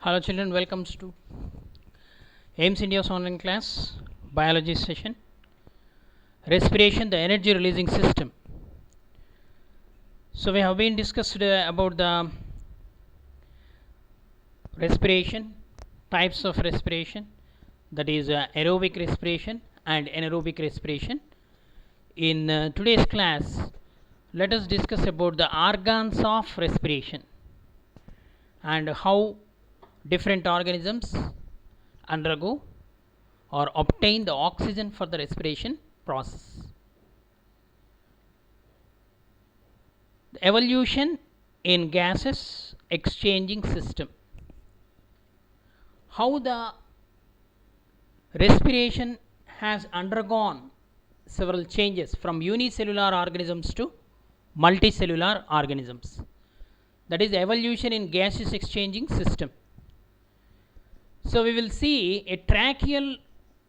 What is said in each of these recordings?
Hello children, welcome to AIMS India's online class, biology session, respiration, the energy releasing system. So we have been discussed about the respiration, types of respiration, that is aerobic respiration and anaerobic respiration. In today's class, let us discuss about the organs of respiration and how different organisms undergo or obtain the oxygen for the respiration process. The evolution in gases exchanging system. How the respiration has undergone several changes from unicellular organisms to multicellular organisms. That is evolution in gaseous exchanging system. So we will see a tracheal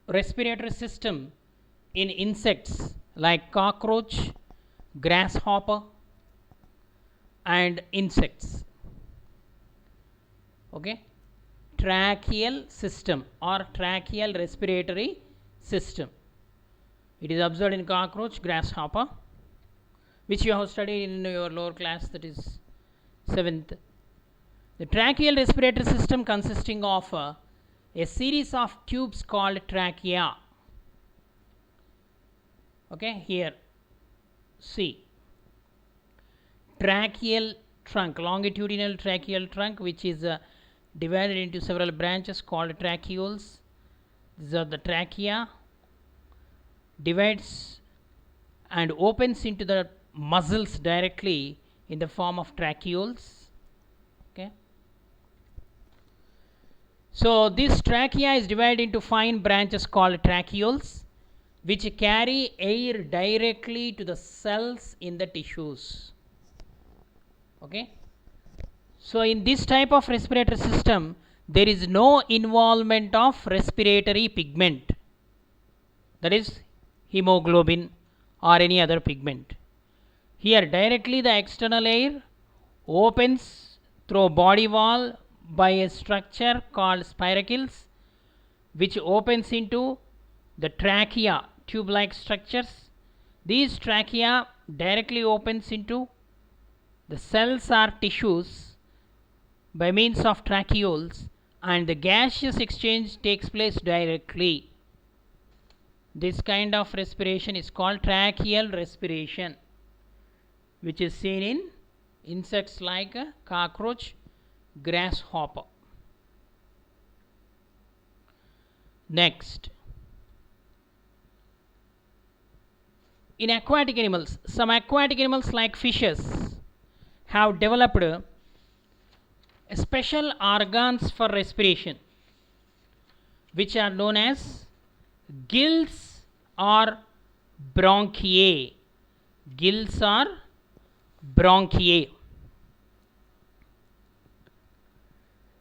respiratory system in insects like cockroach, grasshopper and insects. Okay, tracheal system or tracheal respiratory system. It is observed in cockroach, grasshopper, which you have studied in your lower class, that is 7th. The tracheal respiratory system consisting of a series of tubes called trachea. Okay, here see tracheal trunk, longitudinal tracheal trunk, which is divided into several branches called tracheoles. These are the trachea, divides and opens into the muscles directly in the form of tracheoles. Okay, so this trachea is divided into fine branches called tracheoles, which carry air directly to the cells in the tissues. Okay, so in this type of respiratory system, there is no involvement of respiratory pigment, that is hemoglobin or any other pigment. Here directly the external air opens through body wall by a structure called spiracles, which opens into the trachea, tube like structures. These trachea directly opens into the cells or tissues by means of tracheoles, and the gaseous exchange takes place directly. This kind of respiration is called tracheal respiration, which is seen in insects like cockroach, grasshopper. Next, in aquatic animals, some aquatic animals like fishes have developed special organs for respiration, which are known as gills or bronchiae. Gills or bronchiae.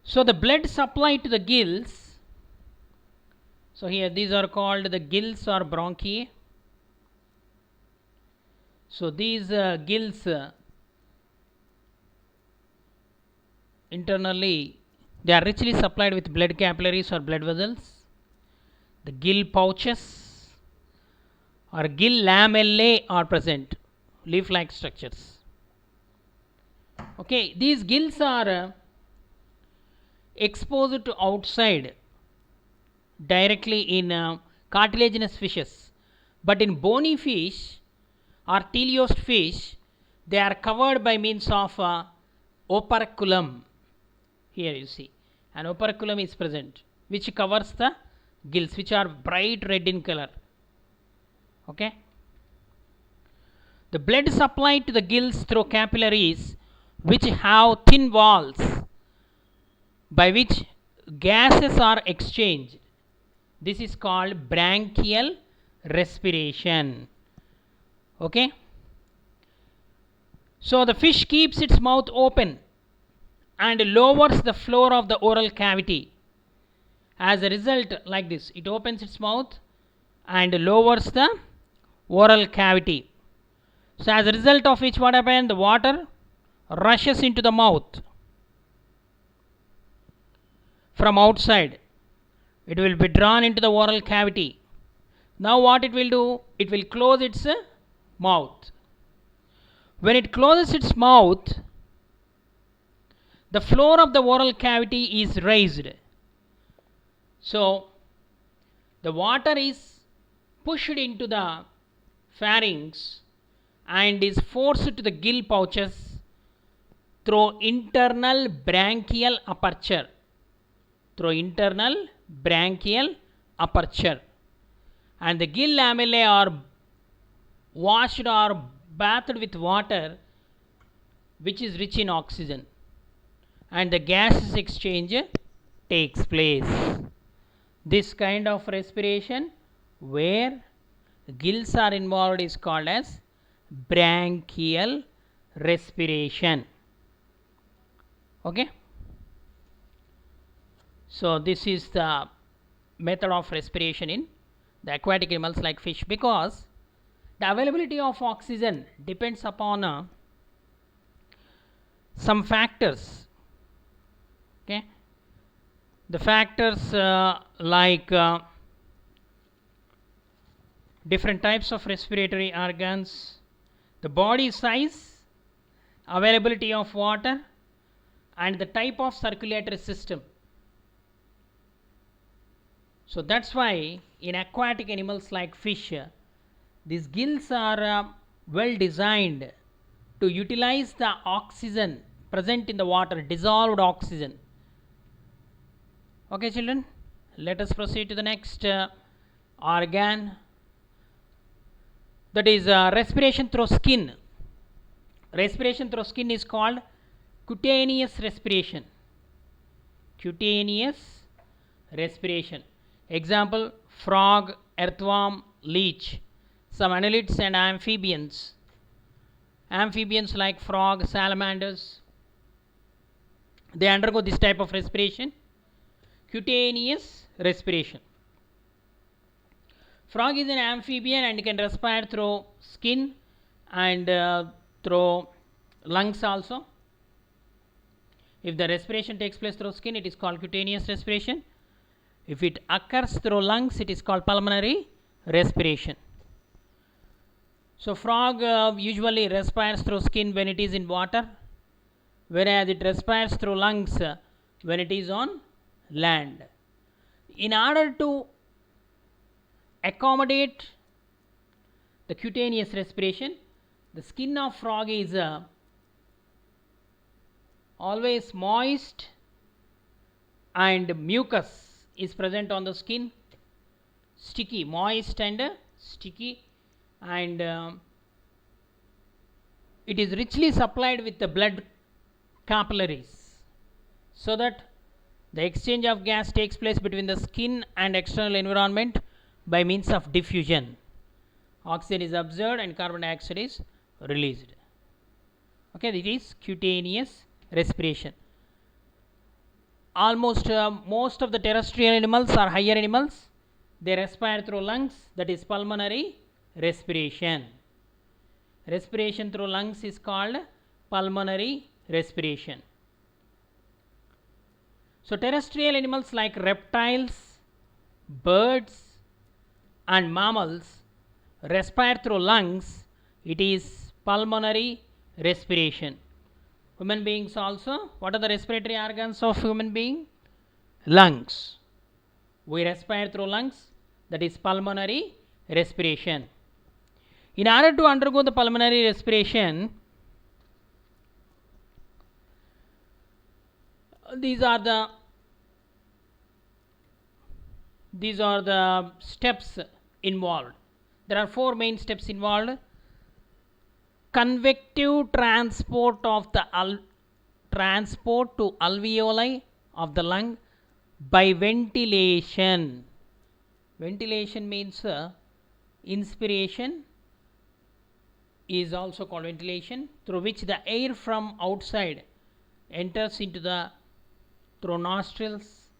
So the blood supply to the gills, so here these are called the gills or bronchiae. So these gills internally they are richly supplied with blood capillaries or blood vessels. The gill pouches or gill lamellae are present, leaf like structures. Okay, these gills are exposed to outside directly in cartilaginous fishes, but in bony fish or teleost fish they are covered by means of operculum. Here you see an operculum is present, which covers the gills, which are bright red in color. Okay, the blood supplied to the gills through capillaries which have thin walls by which gases are exchanged. This is called branchial respiration. Okay, so the fish keeps its mouth open and lowers the floor of the oral cavity. As a result, like this, it opens its mouth and lowers the oral cavity. So as a result of which, what happens? The water rushes into the mouth from outside. It will be drawn into the oral cavity. Now what it will do? It will close its mouth. When it closes its mouth, the floor of the oral cavity is raised. So the water is pushed into the pharynx and is forced to the gill pouches through internal branchial aperture. And the gill lamellae are washed or bathed with water which is rich in oxygen, and the gases exchange takes place. This kind of respiration where gills are involved is called as branchial respiration. Okay, so this is the method of respiration in the aquatic animals like fish, because the availability of oxygen depends upon some factors. Okay, the factors like different types of respiratory organs, the body size, availability of water, and the type of circulatory system. So that's why in aquatic animals like fish, these gills are well designed to utilize the oxygen present in the water, dissolved oxygen. Okay children, let us proceed to the next organ, that is respiration through skin. Respiration through skin is called cutaneous respiration. Example: frog, earthworm, leech. Some annelids and amphibians. Amphibians like frog, salamanders, they undergo this type of respiration, cutaneous respiration. Frog is an amphibian and can respire through skin and through lungs also. If the respiration takes place through skin, it is called cutaneous respiration. If it occurs through lungs, it is called pulmonary respiration. So frog usually respires through skin when it is in water, whereas it respires through lungs when it is on land. In order to accommodate the cutaneous respiration, the skin of frog is always moist and mucus is present on the skin, sticky, moist and sticky, and it is richly supplied with the blood capillaries, so that the exchange of gas takes place between the skin and external environment by means of diffusion. Oxygen is absorbed and carbon dioxide is released. Okay, this is cutaneous respiration. Almost most of the terrestrial animals are higher animals. They respire through lungs, that is pulmonary respiration. Respiration through lungs is called pulmonary respiration. So terrestrial animals like reptiles, birds and mammals respire through lungs, it is pulmonary respiration. Human beings also, what are the respiratory organs of human being? Lungs. We respire through lungs, that is pulmonary respiration. In order to undergo the pulmonary respiration, these are the steps involved. There are 4 main steps involved. Convective transport of the transport to alveoli of the lung by ventilation. Ventilation means inspiration is also called ventilation, through which the air from outside enters into the through nostrils,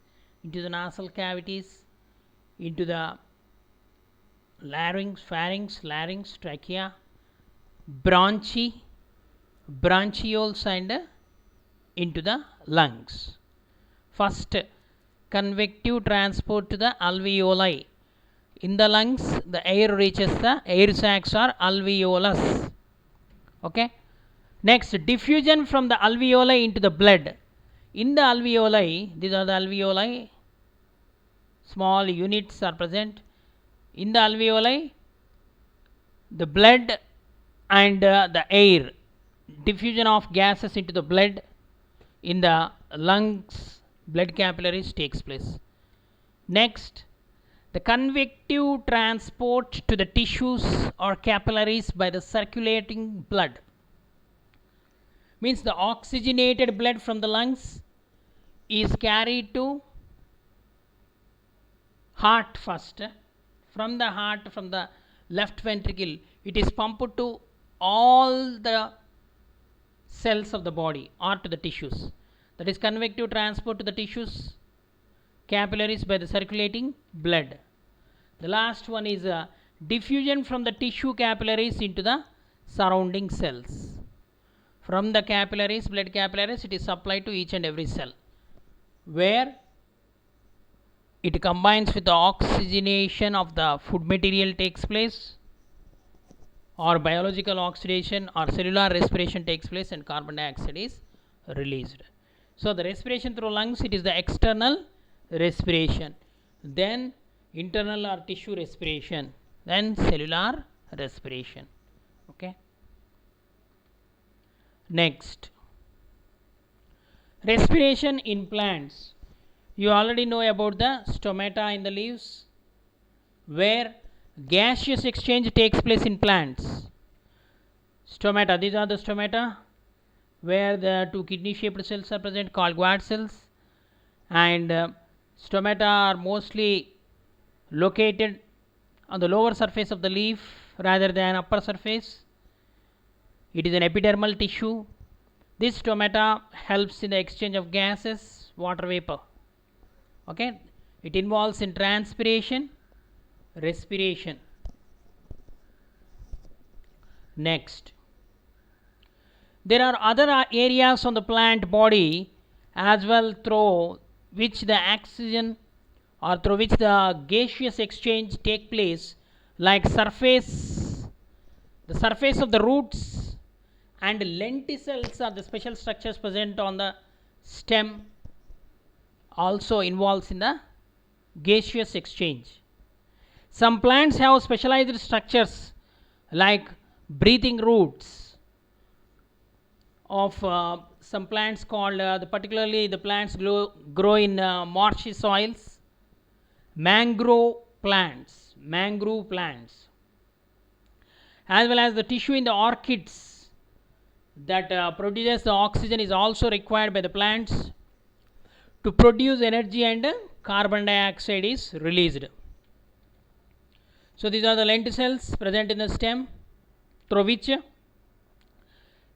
into the nasal cavities, into the larynx, pharynx, larynx, trachea, bronchi, bronchioles, and into the lungs. First, convective transport to the alveoli. In the lungs, the air reaches the air sacs or alveolus. Okay. Next, diffusion from the alveoli into the blood. In the alveoli, these are the alveoli, small units are present. In the alveoli, the blood and the air, diffusion of gases into the blood in the lungs, blood capillaries takes place. Next, the convective transport to the tissues or capillaries by the circulating blood. Means the oxygenated blood from the lungs is carried to heart first. From the heart, from the left ventricle, it is pumped to all the cells of the body or to the tissues. That is convective transport to the tissues, capillaries by the circulating blood. The last one is diffusion from the tissue capillaries into the surrounding cells. From the capillaries, blood capillaries, it is supplied to each and every cell, where it combines with the oxygenation of the food material takes place, or biological oxidation or cellular respiration takes place, and carbon dioxide is released. So the respiration through lungs, it is the external respiration, then internal or tissue respiration, then cellular respiration. Okay. Next, respiration in plants. You already know about the stomata in the leaves, where gaseous exchange takes place in plants. Stomata, these are the stomata where the two kidney shaped cells are present called guard cells, and stomata are mostly located on the lower surface of the leaf rather than upper surface. It is an epidermal tissue. This stomata helps in the exchange of gases, water vapor. Okay, it involves in transpiration, respiration. Next, there are other areas on the plant body as well through which the oxygen or through which the gaseous exchange take place, like surface, the surface of the roots, and lenticels are the special structures present on the stem, also involves in the gaseous exchange. Some plants have specialized structures like breathing roots of some plants called particularly the plants grow in marshy soils, mangrove plants, as well as the tissue in the orchids that produces the oxygen is also required by the plants to produce energy, and carbon dioxide is released. So these are the lenticels present in the stem, through which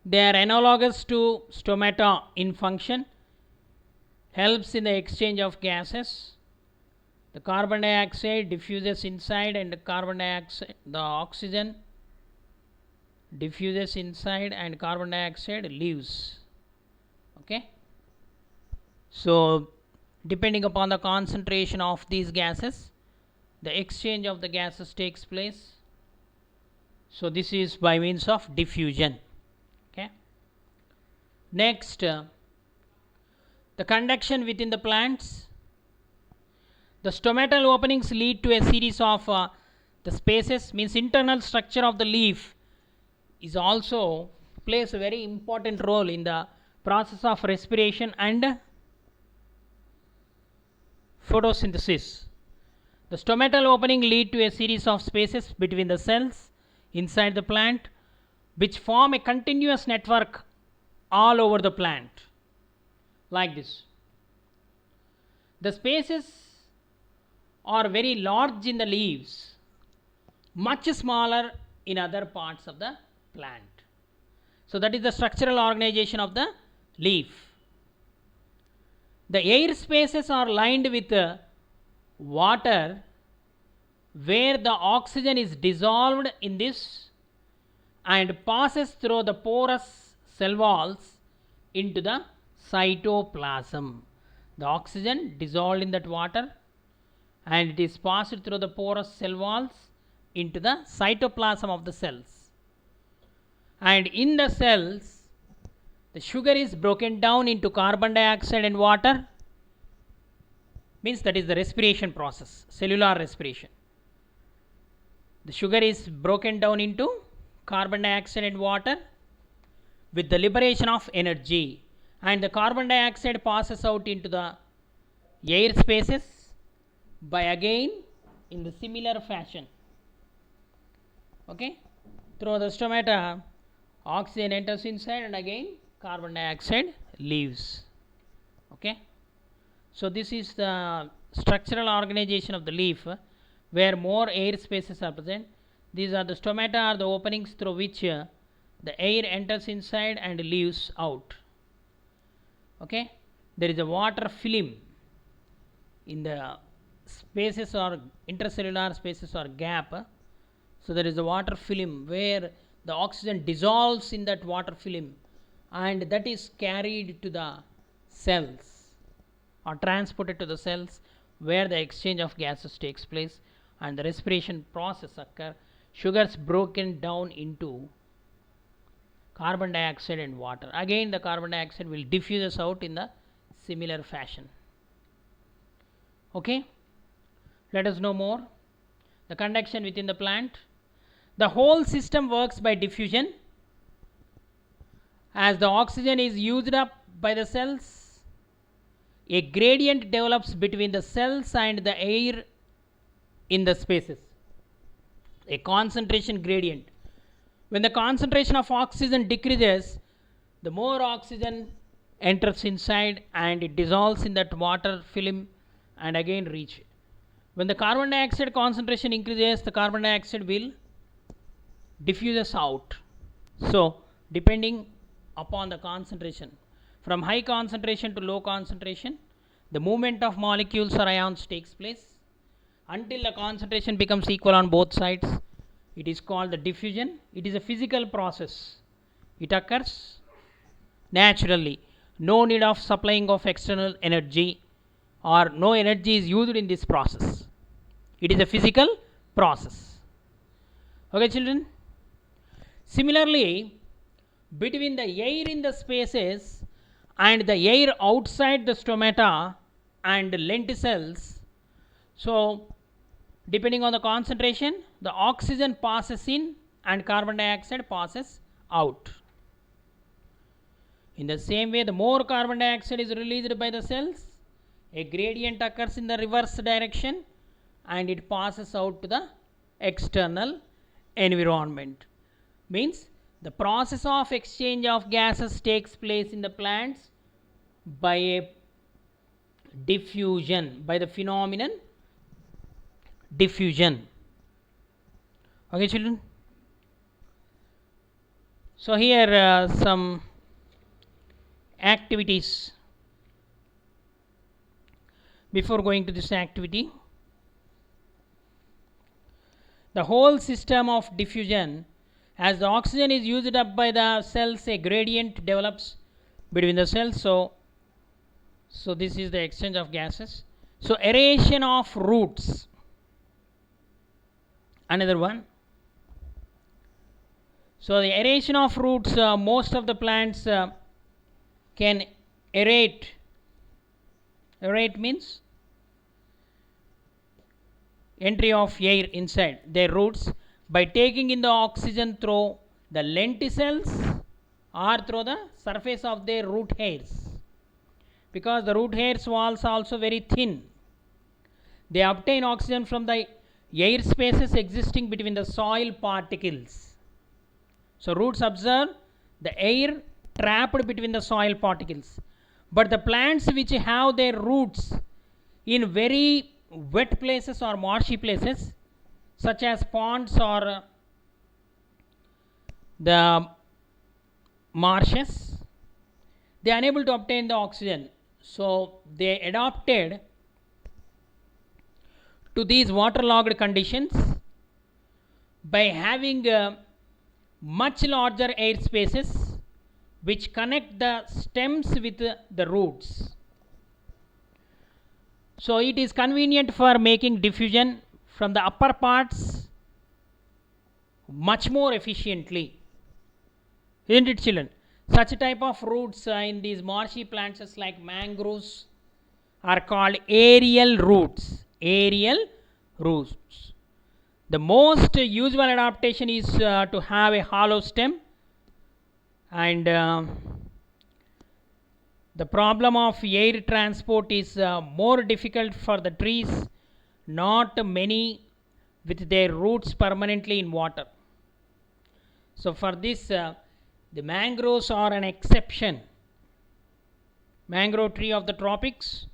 they are analogous to stomata in function, helps in the exchange of gases. The carbon dioxide diffuses inside, and the oxygen diffuses inside, and carbon dioxide leaves. Okay. So depending upon the concentration of these gases, the exchange of the gases takes place. So this is by means of diffusion. Okay. Next, the conduction within the plants. The stomatal openings lead to a series of the spaces, means internal structure of the leaf is also plays a very important role in the process of respiration and photosynthesis. The stomatal opening lead to a series of spaces between the cells inside the plant, which form a continuous network all over the plant, like this. The spaces are very large in the leaves, much smaller in other parts of the plant. So that is the structural organization of the leaf. The air spaces are lined with water, where the oxygen is dissolved in this and passes through the porous cell walls into the cytoplasm. the oxygen dissolved in that water and it is passed through the porous cell walls into the cytoplasm of the cells. And in the cells, the sugar is broken down into carbon dioxide and water, means that is the respiration process, cellular respiration. The sugar is broken down into carbon dioxide and water with the liberation of energy, and the carbon dioxide passes out into the air spaces by again in the similar fashion. Okay, through the stomata, oxygen enters inside and again carbon dioxide leaves. Okay, so this is the structural organization of the leaf, where more air spaces are present. These are the stomata, are the openings through which the air enters inside and leaves out. Okay, there is a water film in the spaces or intercellular spaces or gap. So there is a water film where the oxygen dissolves in that water film and that is carried to the cells or transported to the cells where the exchange of gases takes place and the respiration process occur. Sugars broken down into carbon dioxide and water. Again the carbon dioxide will diffuse out in the similar fashion. Okay, let us know more. The conduction within the plant. The whole system works by diffusion. As the oxygen is used up by the cells, a gradient develops between the cells and the air in the spaces, a concentration gradient. When the concentration of oxygen decreases, the more oxygen enters inside and it dissolves in that water film and again reach. When the carbon dioxide concentration increases, the carbon dioxide will diffuses out. So depending upon the concentration, from high concentration to low concentration, the movement of molecules or ions takes place until the concentration becomes equal on both sides. It is called the diffusion. It is a physical process. It occurs naturally. No need of supplying of external energy or no energy is used in this process. It is a physical process. Okay, children. Similarly, between the air in the spaces and the air outside the stomata and lenticels, so depending on the concentration, the oxygen passes in and carbon dioxide passes out. In the same way, the more carbon dioxide is released by the cells, a gradient occurs in the reverse direction and it passes out to the external environment. Means the process of exchange of gases takes place in the plants by a diffusion, by the phenomenon diffusion. Okay, children. So here some activities. Before going to this activity, the whole system of diffusion, as the oxygen is used up by the cells, a gradient develops between the cells. So this is the exchange of gases. So aeration of roots, another one. So the aeration of roots, most of the plants can aerate. Aerate means entry of air inside their roots by taking in the oxygen through the lenticels or through the surface of their root hairs. Because the root hairs walls are also very thin, they obtain oxygen from the air spaces existing between the soil particles. So roots absorb the air trapped between the soil particles. But the plants which have their roots in very wet places or marshy places, such as ponds or the marshes, they are unable to obtain the oxygen. So they adapted to these waterlogged conditions by having much larger air spaces which connect the stems with the roots. So it is convenient for making diffusion from the upper parts much more efficiently. Isn't it, children? Such type of roots in these marshy plants like mangroves are called aerial roots. Aerial roots. The most usual adaptation is to have a hollow stem, and the problem of air transport is more difficult for the trees, not many with their roots permanently in water. So for this, the mangroves are an exception. Mangrove tree of the tropics,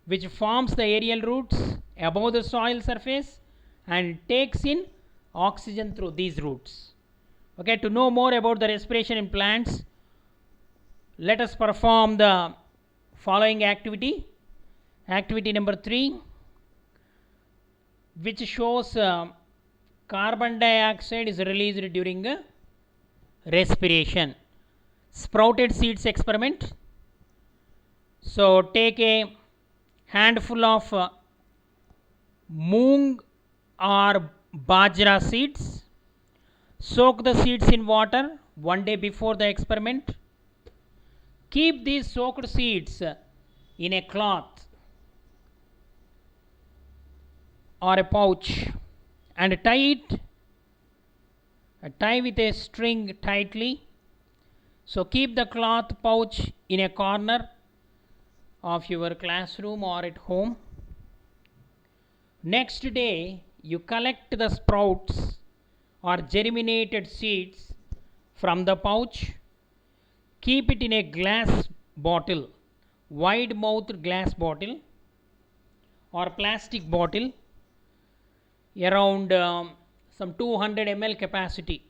which forms the aerial roots above the soil surface and takes in oxygen through these roots. Okay, to know more about the respiration in plants, let us perform the following activity. Activity number 3, which shows carbon dioxide is released during respiration. Sprouted seeds experiment. So take a handful of moong or bajra seeds. Soak the seeds in water one day before the experiment. Keep these soaked seeds in a cloth or a pouch and tie with a string tightly. So keep the cloth pouch in a corner of your classroom or at home. Next day, you collect the sprouts or germinated seeds from the pouch. Keep it in a glass bottle, wide mouthed glass bottle or plastic bottle, around some 200 ml capacity.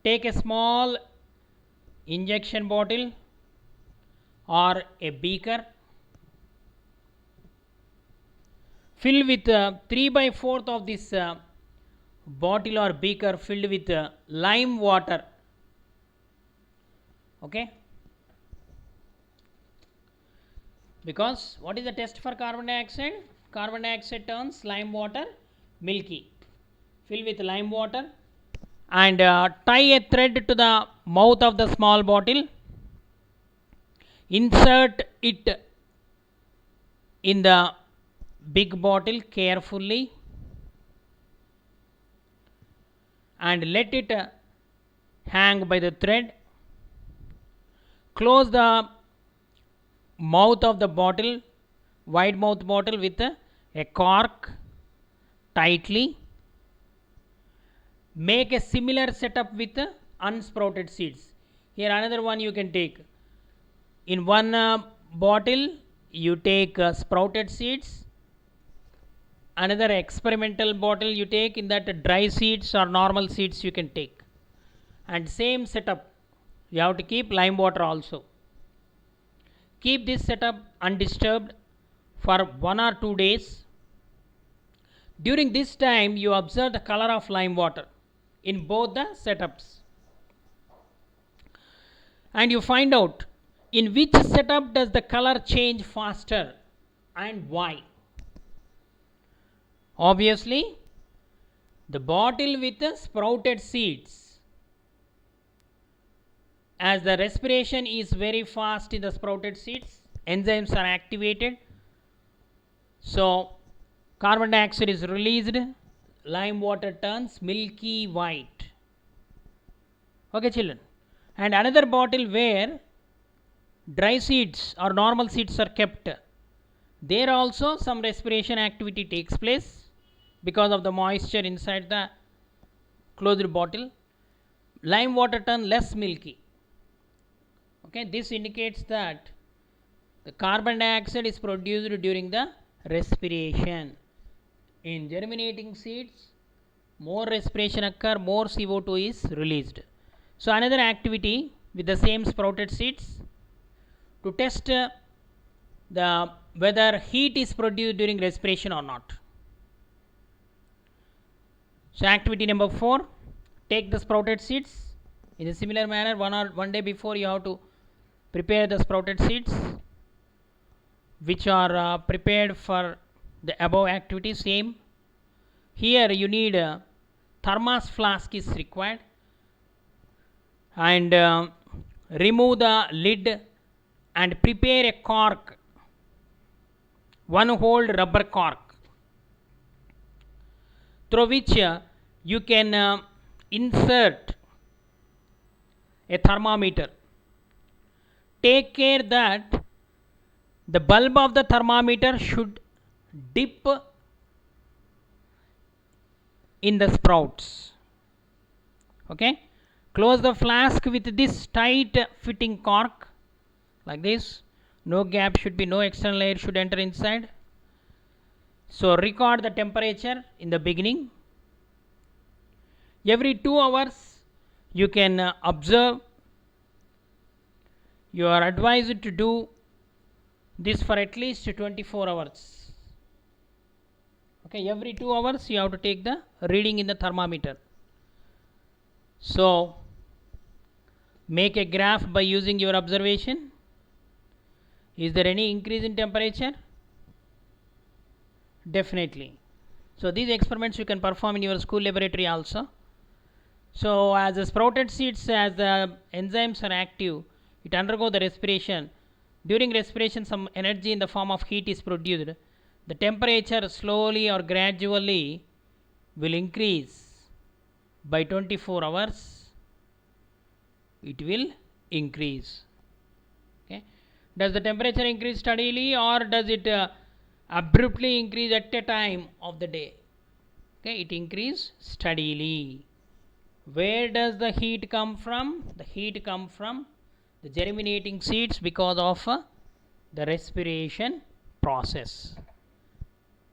Take a small injection bottle or a beaker. Fill with 3/4 of this bottle or beaker filled with lime water. Okay, because what is the test for carbon dioxide? Carbon dioxide turns lime water milky. Fill with lime water and tie a thread to the mouth of the small bottle. Insert it in the big bottle carefully and let it hang by the thread. Close the mouth of the bottle, wide mouth bottle, with a cork tightly. Make a similar setup with unsprouted seeds. Here another one you can take. In one bottle you take sprouted seeds, another experimental bottle you take, in that dry seeds or normal seeds you can take, and same setup you have to keep lime water also. Keep this setup undisturbed for 1 or 2 days. During this time you observe the color of lime water in both the setups, and you find out in which setup does the color change faster and why. Obviously the bottle with the sprouted seeds, as the respiration is very fast in the sprouted seeds, enzymes are activated, so carbon dioxide is released, lime water turns milky white. Okay, children. And another bottle where dry seeds or normal seeds are kept, there also some respiration activity takes place because of the moisture inside the closed bottle. Lime water turn less milky. Okay, this indicates that the carbon dioxide is produced during the respiration. In germinating seeds, more respiration occur, more CO2 is released. So another activity with the same sprouted seeds to test the whether heat is produced during respiration or not. So activity number 4, take the sprouted seeds in a similar manner. One day before you have to prepare the sprouted seeds. which are prepared for the above activity. Same here, you need a thermos flask is required, and remove the lid and prepare a cork, one hole rubber cork, through which you can insert a thermometer. Take care that the bulb of the thermometer should dip in the sprouts. Okay, close the flask with this tight fitting cork like this. No gap should be, no external air should enter inside. So record the temperature in the beginning. Every 2 hours you can observe. You are advised to do this for at least 24 hours. Okay, every 2 hours you have to take the reading in the thermometer. So make a graph by using your observation. Is there any increase in temperature? Definitely. So these experiments you can perform in your school laboratory also. So as the sprouted seeds, as the enzymes are active, it undergo the respiration. During respiration, some energy in the form of heat is produced. The temperature slowly or gradually will increase. By 24 hours it will increase. Okay. Does the temperature increase steadily, or does it abruptly increase at a time of the day? Okay, it increases steadily. Where does the heat come from? The heat comes from the germinating seeds because of the respiration process.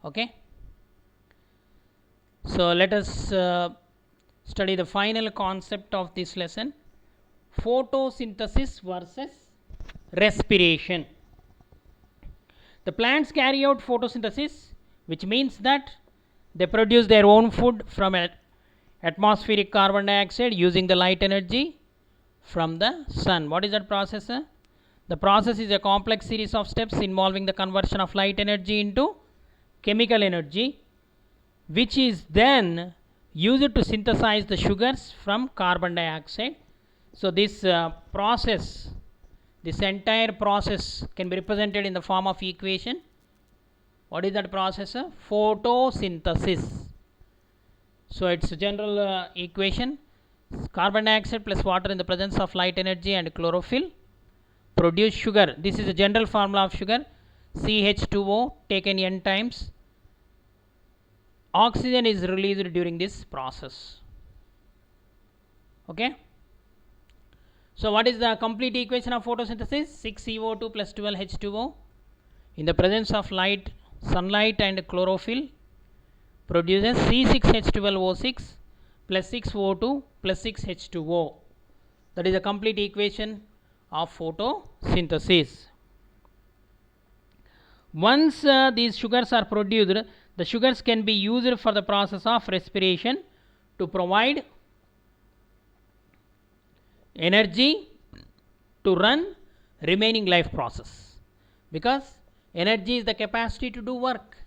Okay. So let us study the final concept of this lesson: photosynthesis versus respiration. The plants carry out photosynthesis, which means that they produce their own food from atmospheric carbon dioxide using the light energy from the sun. What is that process? The process is a complex series of steps involving the conversion of light energy into chemical energy, which is then used to synthesize the sugars from carbon dioxide. So this process, this entire process can be represented in the form of equation. What is that process? Photosynthesis. So it's a general equation: carbon dioxide plus water in the presence of light energy and chlorophyll produce sugar. This is a general formula of sugar: CH2O taken n times. Oxygen is released during this process. Okay. So what is the complete equation of photosynthesis? 6CO2 plus 12H2O in the presence of light, sunlight and chlorophyll produces C6H12O6 plus 6O2 plus 6H2O. That is the complete equation of photosynthesis. Once these sugars are produced, the sugars can be used for the process of respiration to provide energy to run remaining life process, because energy is the capacity to do work.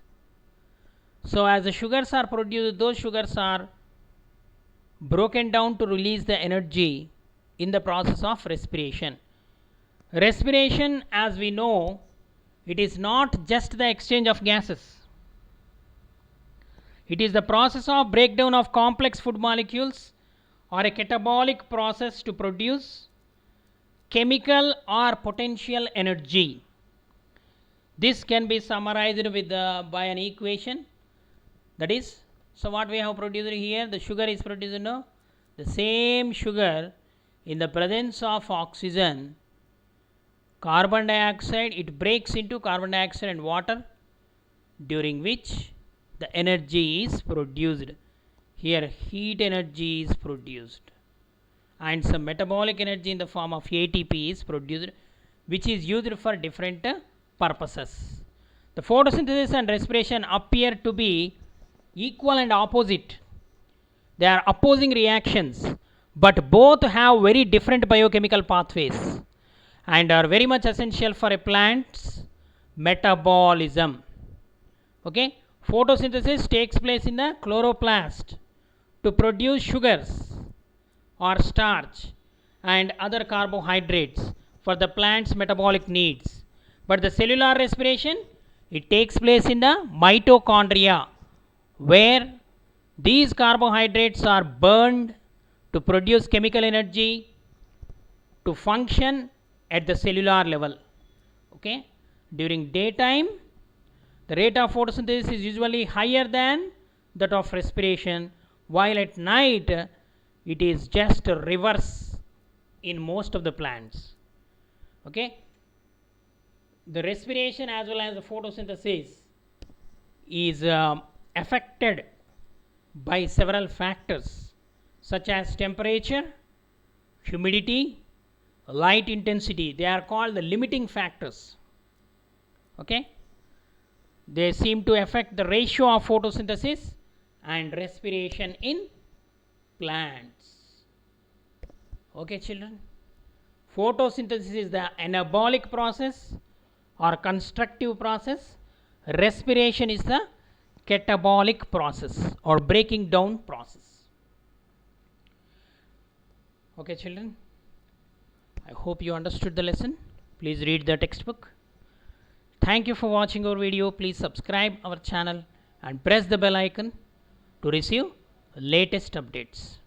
So as the sugars are produced, those sugars are broken down to release the energy in the process of respiration. Respiration, as we know, it is not just the exchange of gases. It is the process of breakdown of complex food molecules or a catabolic process to produce chemical or potential energy. This can be summarized with by an equation. That is, so what we have produced here, the sugar is produced, the same sugar in the presence of oxygen, carbon dioxide, it breaks into carbon dioxide and water, during which the energy is produced. Here heat energy is produced and some metabolic energy in the form of ATP is produced, which is used for different purposes. The photosynthesis and respiration appear to be equal and opposite. They are opposing reactions, but both have very different biochemical pathways and are very much essential for a plant's metabolism. Okay, photosynthesis takes place in the chloroplast to produce sugars or starch and other carbohydrates for the plant's metabolic needs. But the cellular respiration, it takes place in the mitochondria, where these carbohydrates are burned to produce chemical energy to function at the cellular level. Okay, during daytime the rate of photosynthesis is usually higher than that of respiration, while at night it is just reverse in most of the plants. Okay, the respiration as well as the photosynthesis is affected by several factors such as temperature, humidity, light intensity. They are called the limiting factors. Okay, they seem to affect the ratio of photosynthesis and respiration in plants. Okay, children, photosynthesis is the anabolic process or constructive process. Respiration is the catabolic process or breaking down process. Okay, children, I hope you understood the lesson. Please read the textbook. Thank you for watching our video. Please subscribe our channel and press the bell icon to receive latest updates.